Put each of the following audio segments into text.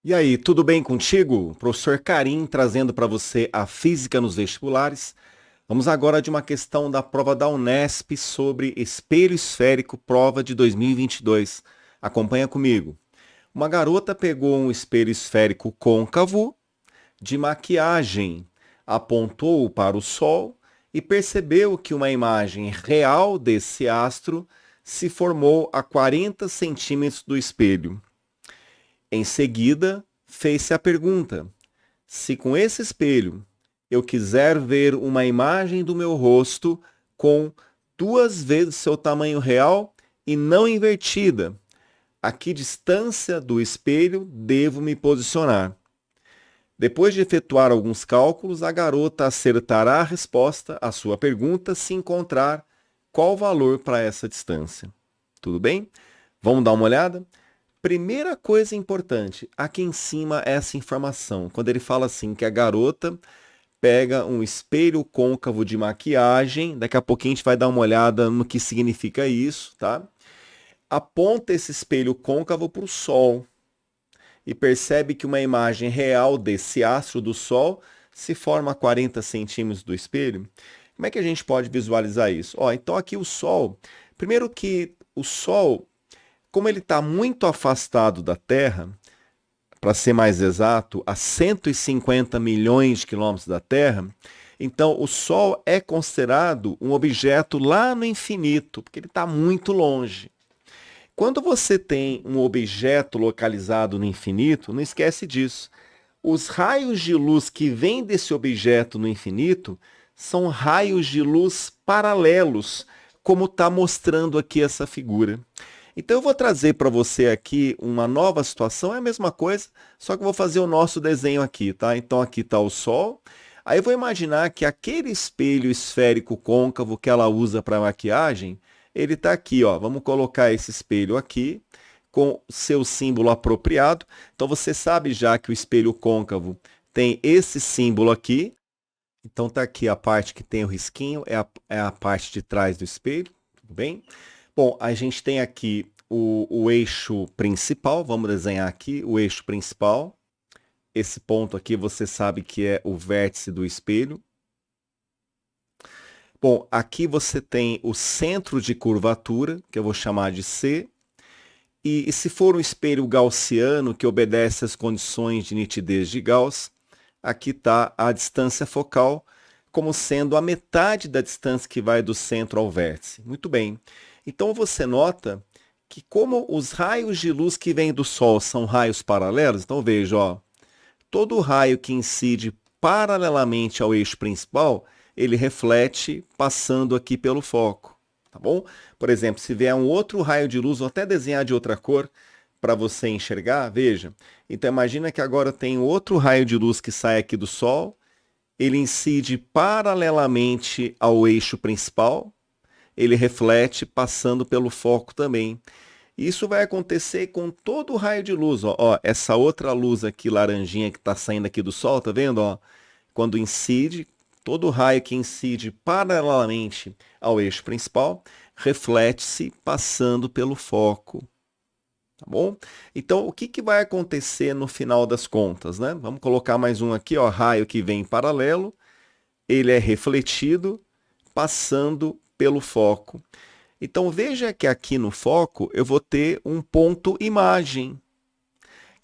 E aí, tudo bem contigo? Professor Karim trazendo para você a física nos vestibulares. Vamos agora de uma questão da prova da Unesp sobre espelho esférico, prova de 2022. Acompanha comigo. Uma garota pegou um espelho esférico côncavo de maquiagem, apontou para o Sol e percebeu que uma imagem real desse astro se formou a 40 centímetros do espelho. Em seguida, fez-se a pergunta: se com esse espelho eu quiser ver uma imagem do meu rosto com duas vezes seu tamanho real e não invertida, a que distância do espelho devo me posicionar? Depois de efetuar alguns cálculos, a garota acertará a resposta à sua pergunta se encontrar qual valor para essa distância. Tudo bem? Vamos dar uma olhada? Primeira coisa importante, aqui em cima essa informação, quando ele fala assim que a garota pega um espelho côncavo de maquiagem, daqui a pouquinho a gente vai dar uma olhada no que significa isso, tá? Aponta esse espelho côncavo para o Sol e percebe que uma imagem real desse astro do Sol se forma a 40 centímetros do espelho. Como é que a gente pode visualizar isso? Então aqui o Sol, primeiro que o Sol, como ele está muito afastado da Terra, para ser mais exato, a 150 milhões de quilômetros da Terra, então o Sol é considerado um objeto lá no infinito, porque ele está muito longe. Quando você tem um objeto localizado no infinito, não esquece disso. Os raios de luz que vêm desse objeto no infinito são raios de luz paralelos, como está mostrando aqui essa figura. Então eu vou trazer para você aqui uma nova situação, é a mesma coisa, só que eu vou fazer o nosso desenho aqui, tá? Então aqui está o Sol. Aí eu vou imaginar que aquele espelho esférico côncavo que ela usa para maquiagem, ele está aqui, ó. Vamos colocar esse espelho aqui com seu símbolo apropriado. Então você sabe já que o espelho côncavo tem esse símbolo aqui. Então tá aqui a parte que tem o risquinho, é a parte de trás do espelho, tudo bem? Bom, a gente tem aqui o eixo principal, vamos desenhar aqui o eixo principal. Esse ponto aqui você sabe que é o vértice do espelho. Bom, aqui você tem o centro de curvatura, que eu vou chamar de C. E se for um espelho gaussiano, que obedece às condições de nitidez de Gauss, aqui está a distância focal, como sendo a metade da distância que vai do centro ao vértice. Muito bem. Então você nota que como os raios de luz que vêm do Sol são raios paralelos, então veja, ó, todo raio que incide paralelamente ao eixo principal, ele reflete passando aqui pelo foco, tá bom? Por exemplo, se vier um outro raio de luz, vou até desenhar de outra cor para você enxergar, veja. Então imagina que agora tem outro raio de luz que sai aqui do Sol, ele incide paralelamente ao eixo principal, ele reflete passando pelo foco também. Isso vai acontecer com todo o raio de luz. Essa outra luz aqui, laranjinha, que está saindo aqui do Sol, tá vendo? Quando incide, todo raio que incide paralelamente ao eixo principal, reflete-se passando pelo foco. Tá bom? Então, o que vai acontecer no final das contas, né? Vamos colocar mais um aqui, raio que vem em paralelo, ele é refletido, passando pelo foco. Então veja que aqui no foco eu vou ter um ponto imagem.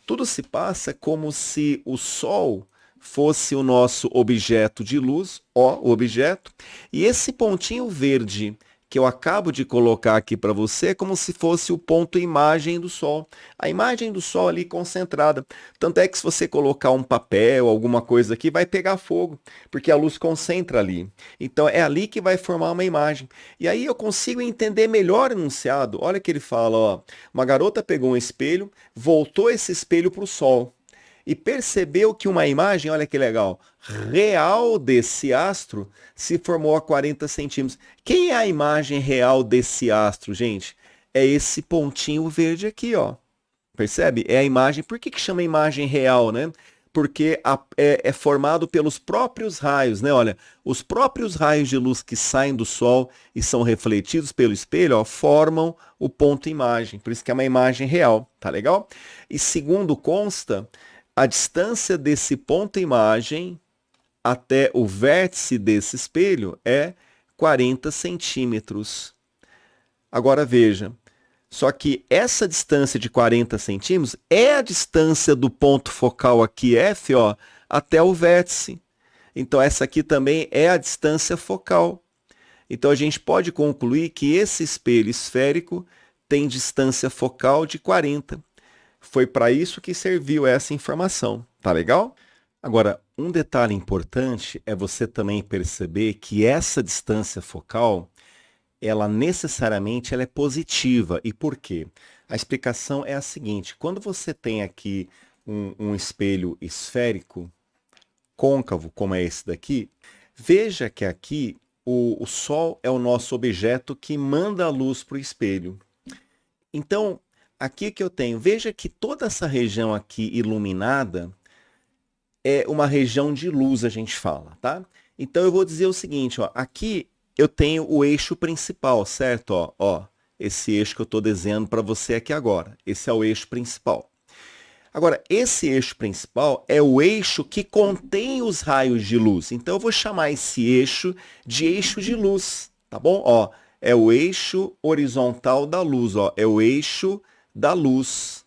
Tudo se passa como se o Sol fosse o nosso objeto de luz, o objeto, e esse pontinho verde que eu acabo de colocar aqui para você é como se fosse o ponto imagem do Sol. A imagem do Sol ali concentrada. Tanto é que se você colocar um papel, alguma coisa aqui, vai pegar fogo, porque a luz concentra ali. Então é ali que vai formar uma imagem. E aí eu consigo entender melhor o enunciado. Olha que ele fala, uma garota pegou um espelho, voltou esse espelho para o Sol e percebeu que uma imagem, olha que legal, real desse astro se formou a 40 centímetros. Quem é a imagem real desse astro, gente? É esse pontinho verde aqui, ó. Percebe? É a imagem. Por que chama imagem real, né? porque é formado pelos próprios raios, né? Olha, os próprios raios de luz que saem do Sol e são refletidos pelo espelho, ó, formam o ponto imagem. Por isso que é uma imagem real, tá legal? E segundo consta, a distância desse ponto imagem até o vértice desse espelho é 40 centímetros. Agora veja, só que essa distância de 40 centímetros é a distância do ponto focal aqui, F, ó, até o vértice. Então, essa aqui também é a distância focal. Então, a gente pode concluir que esse espelho esférico tem distância focal de 40. Foi para isso que serviu essa informação. Tá legal? Agora, um detalhe importante é você também perceber que essa distância focal ela necessariamente ela é positiva. E por quê? A explicação é a seguinte: quando você tem aqui um espelho esférico, côncavo, como é esse daqui, veja que aqui o Sol é o nosso objeto que manda a luz para o espelho. Então, aqui que eu tenho, veja que toda essa região aqui iluminada é uma região de luz, a gente fala, tá? Então, eu vou dizer o seguinte, ó, aqui eu tenho o eixo principal, certo? Ó, esse eixo que eu estou desenhando para você aqui agora. Esse é o eixo principal. Agora, esse eixo principal é o eixo que contém os raios de luz. Então, eu vou chamar esse eixo de luz, tá bom? Ó, é o eixo horizontal da luz, ó, é o eixo da luz.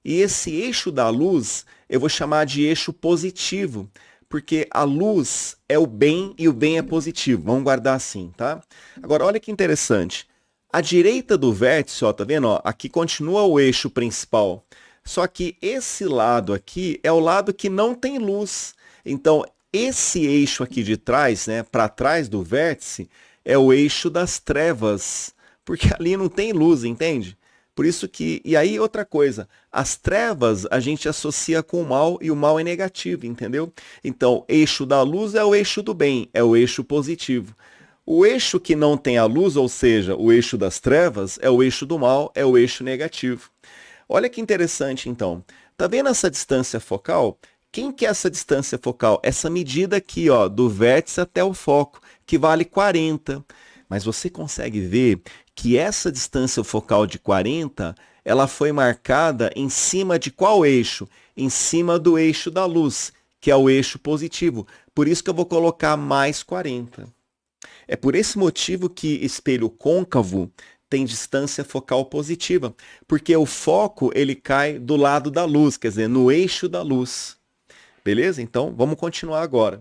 E esse eixo da luz eu vou chamar de eixo positivo, porque a luz é o bem e o bem é positivo. Vamos guardar assim, tá? Agora, olha que interessante. À direita do vértice, ó, tá vendo? Ó, aqui continua o eixo principal. Só que esse lado aqui é o lado que não tem luz. Então, esse eixo aqui de trás, né, para trás do vértice, é o eixo das trevas, porque ali não tem luz, entende? Por isso que, e aí outra coisa, as trevas a gente associa com o mal e o mal é negativo, entendeu? Então, eixo da luz é o eixo do bem, é o eixo positivo. O eixo que não tem a luz, ou seja, o eixo das trevas, é o eixo do mal, é o eixo negativo. Olha que interessante, então. Tá vendo essa distância focal? Quem que é essa distância focal? Essa medida aqui, ó, do vértice até o foco, que vale 40. Mas você consegue ver que essa distância focal de 40, ela foi marcada em cima de qual eixo? Em cima do eixo da luz, que é o eixo positivo. Por isso que eu vou colocar mais 40. É por esse motivo que espelho côncavo tem distância focal positiva, porque o foco ele cai do lado da luz, quer dizer, no eixo da luz. Beleza? Então, vamos continuar agora.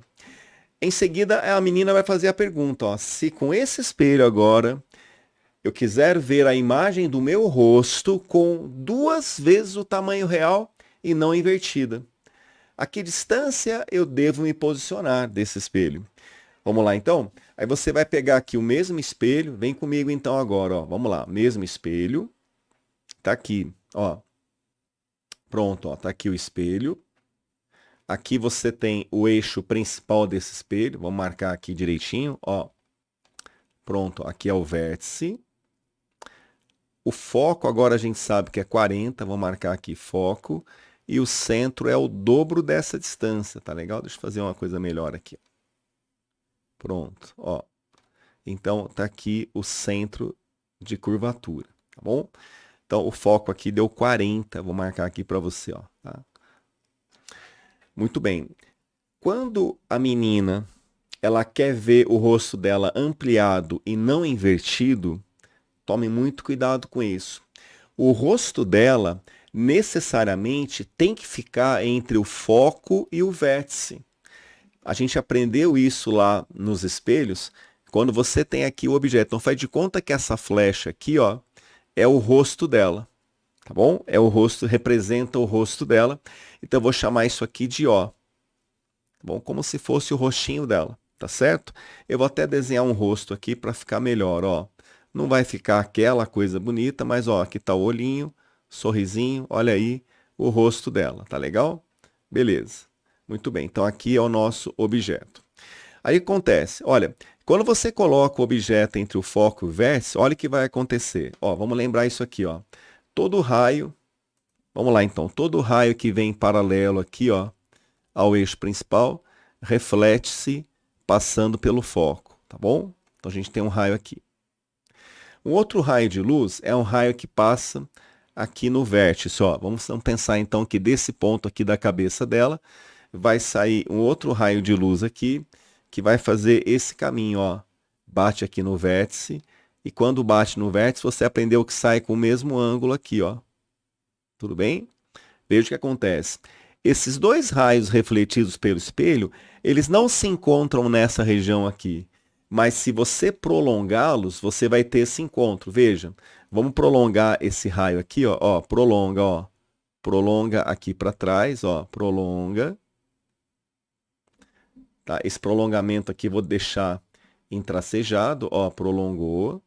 Em seguida, a menina vai fazer a pergunta, ó, se com esse espelho agora eu quiser ver a imagem do meu rosto com 2 vezes o tamanho real e não invertida, a que distância eu devo me posicionar desse espelho? Vamos lá, então? Aí você vai pegar aqui o mesmo espelho, vem comigo então agora, ó. Vamos lá, mesmo espelho, tá aqui, ó. Pronto, ó, tá aqui o espelho. Aqui você tem o eixo principal desse espelho, vamos marcar aqui direitinho, ó. Pronto, aqui é o vértice. O foco agora a gente sabe que é 40, vou marcar aqui foco. E o centro é o dobro dessa distância, tá legal? Deixa eu fazer uma coisa melhor aqui. Pronto, ó. Então, tá aqui o centro de curvatura, tá bom? Então, o foco aqui deu 40, vou marcar aqui para você, ó. Tá? Muito bem. Quando a menina ela quer ver o rosto dela ampliado e não invertido, tome muito cuidado com isso. O rosto dela necessariamente tem que ficar entre o foco e o vértice. A gente aprendeu isso lá nos espelhos, quando você tem aqui o objeto. Então faz de conta que essa flecha aqui, ó, é o rosto dela, tá bom? É o rosto, representa o rosto dela. Então eu vou chamar isso aqui de ó, tá bom? Como se fosse o rostinho dela, tá certo? Eu vou até desenhar um rosto aqui para ficar melhor, ó. Não vai ficar aquela coisa bonita, mas ó, aqui tá o olhinho, sorrisinho, olha aí o rosto dela, tá legal? Beleza. Muito bem, então aqui é o nosso objeto. Aí acontece, olha, quando você coloca o objeto entre o foco e o vértice, olha o que vai acontecer. Ó, vamos lembrar isso aqui, ó. Todo raio, vamos lá então, todo raio que vem em paralelo aqui, ó, ao eixo principal, reflete-se passando pelo foco, tá bom? Então a gente tem um raio aqui. Um outro raio de luz é um raio que passa aqui no vértice, ó. Vamos pensar então que desse ponto aqui da cabeça dela vai sair um outro raio de luz aqui que vai fazer esse caminho, ó. Bate aqui no vértice e quando bate no vértice você aprendeu que sai com o mesmo ângulo aqui, ó. Tudo bem? Veja o que acontece. Esses dois raios refletidos pelo espelho, eles não se encontram nessa região aqui. Mas se você prolongá-los, você vai ter esse encontro. Veja, vamos prolongar esse raio aqui, ó. Ó, prolonga, ó. Prolonga aqui para trás, ó. Prolonga. Tá? Esse prolongamento aqui vou deixar em tracejado, ó. Prolongou.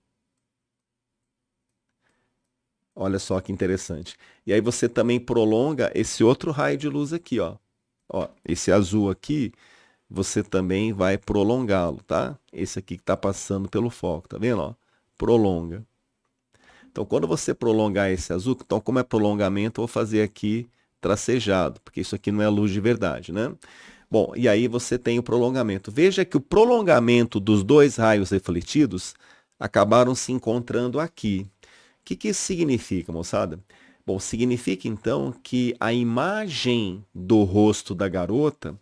Olha só que interessante. E aí você também prolonga esse outro raio de luz aqui, ó. Ó, esse azul aqui, você também vai prolongá-lo, tá? Esse aqui que está passando pelo foco, tá vendo? Ó, prolonga. Então, quando você prolongar esse azul, então como é prolongamento, eu vou fazer aqui tracejado, porque isso aqui não é luz de verdade, né? Bom, e aí você tem o prolongamento. Veja que o prolongamento dos dois raios refletidos acabaram se encontrando aqui. O que isso significa, moçada? Bom, significa então que a imagem do rosto da garota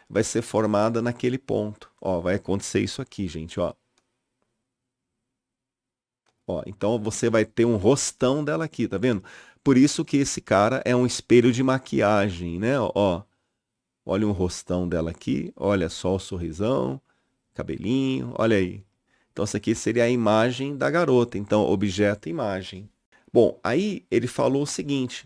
vai ser formada naquele ponto. Ó, vai acontecer isso aqui, gente, ó. Ó, então você vai ter um rostão dela aqui, tá vendo? Por isso que esse cara é um espelho de maquiagem, né? Ó, olha o rostão dela aqui, olha só o sorrisão, cabelinho, olha aí. Então, essa aqui seria a imagem da garota. Então, objeto, imagem. Bom, aí ele falou o seguinte,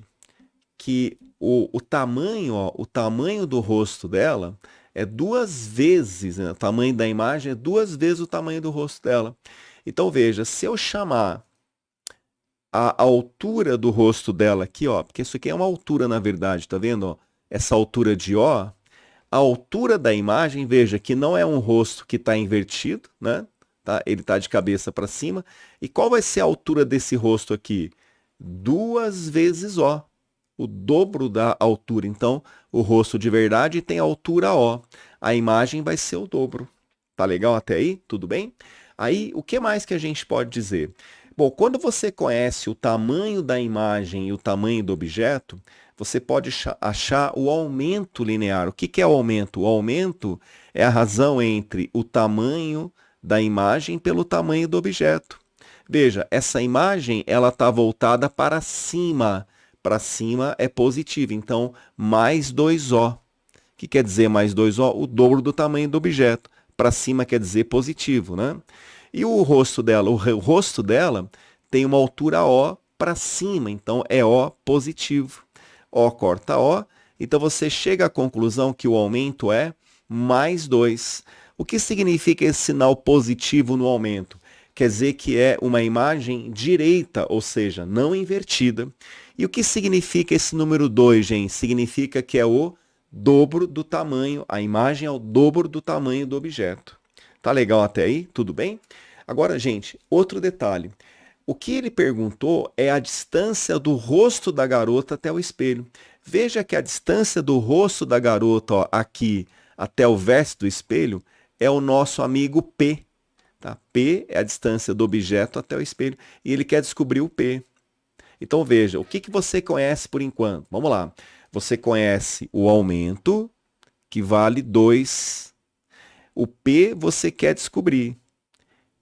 que o tamanho, ó, o tamanho do rosto dela é 2 vezes, né? O tamanho da imagem é 2 vezes o tamanho do rosto dela. Então, veja, se eu chamar a altura do rosto dela aqui, ó, porque isso aqui é uma altura, na verdade, tá vendo? Ó? Essa altura de ó, a altura da imagem, veja que não é um rosto que está invertido, né? Tá? Ele está de cabeça para cima. E qual vai ser a altura desse rosto aqui? 2 vezes ó, o dobro da altura. Então, o rosto de verdade tem altura ó. A imagem vai ser o dobro. Tá legal até aí? Tudo bem? Aí, o que mais que a gente pode dizer? Bom, quando você conhece o tamanho da imagem e o tamanho do objeto, você pode achar o aumento linear. O que é o aumento? O aumento é a razão entre o tamanho da imagem pelo tamanho do objeto. Veja, essa imagem ela está voltada para cima. Para cima é positivo, então mais 2O. O que quer dizer mais 2O? O dobro do tamanho do objeto. Para cima quer dizer positivo, né? E o rosto dela? O rosto dela tem uma altura O para cima, então é O positivo. O corta O, então você chega à conclusão que o aumento é mais 2. O que significa esse sinal positivo no aumento? Quer dizer que é uma imagem direita, ou seja, não invertida. E o que significa esse número 2, gente? Significa que é o dobro do tamanho, a imagem é o dobro do tamanho do objeto. Tá legal até aí? Tudo bem? Agora, gente, outro detalhe. O que ele perguntou é a distância do rosto da garota até o espelho. Veja que a distância do rosto da garota, ó, aqui até o vértice do espelho é o nosso amigo P. Tá? P é a distância do objeto até o espelho e ele quer descobrir o P. Então veja, o que você conhece por enquanto? Vamos lá. Você conhece o aumento, que vale 2. O P você quer descobrir.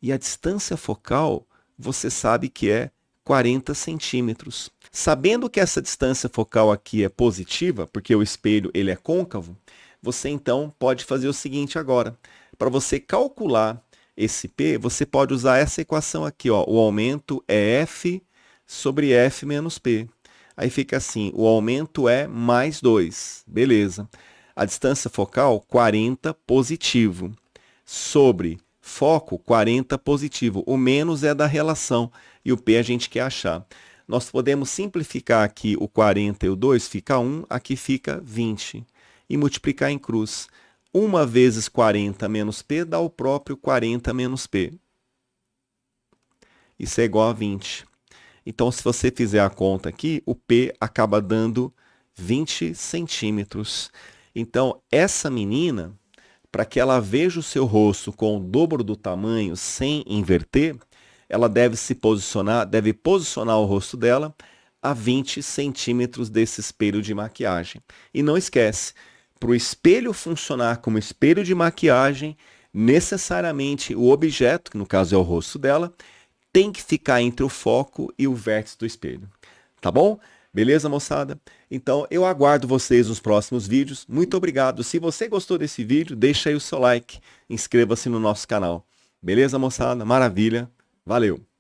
E a distância focal você sabe que é 40 centímetros. Sabendo que essa distância focal aqui é positiva, porque o espelho ele é côncavo, você então pode fazer o seguinte agora. Para você calcular esse P, você pode usar essa equação aqui, ó. O aumento é F sobre F menos P. Aí fica assim, o aumento é mais 2. Beleza. A distância focal, 40 positivo. Sobre foco, 40 positivo. O menos é da relação e o P a gente quer achar. Nós podemos simplificar aqui o 40 e o 2, fica 1, aqui fica 20. E multiplicar em cruz. 1 vezes 40 menos P dá o próprio 40 menos P. Isso é igual a 20. Então, se você fizer a conta aqui, o P acaba dando 20 centímetros. Então, essa menina, para que ela veja o seu rosto com o dobro do tamanho sem inverter, ela deve posicionar o rosto dela a 20 centímetros desse espelho de maquiagem. E não esquece, para o espelho funcionar como espelho de maquiagem, necessariamente o objeto, que no caso é o rosto dela, tem que ficar entre o foco e o vértice do espelho. Tá bom? Beleza, moçada? Então, eu aguardo vocês nos próximos vídeos. Muito obrigado. Se você gostou desse vídeo, deixa aí o seu like. Inscreva-se no nosso canal. Beleza, moçada? Maravilha. Valeu!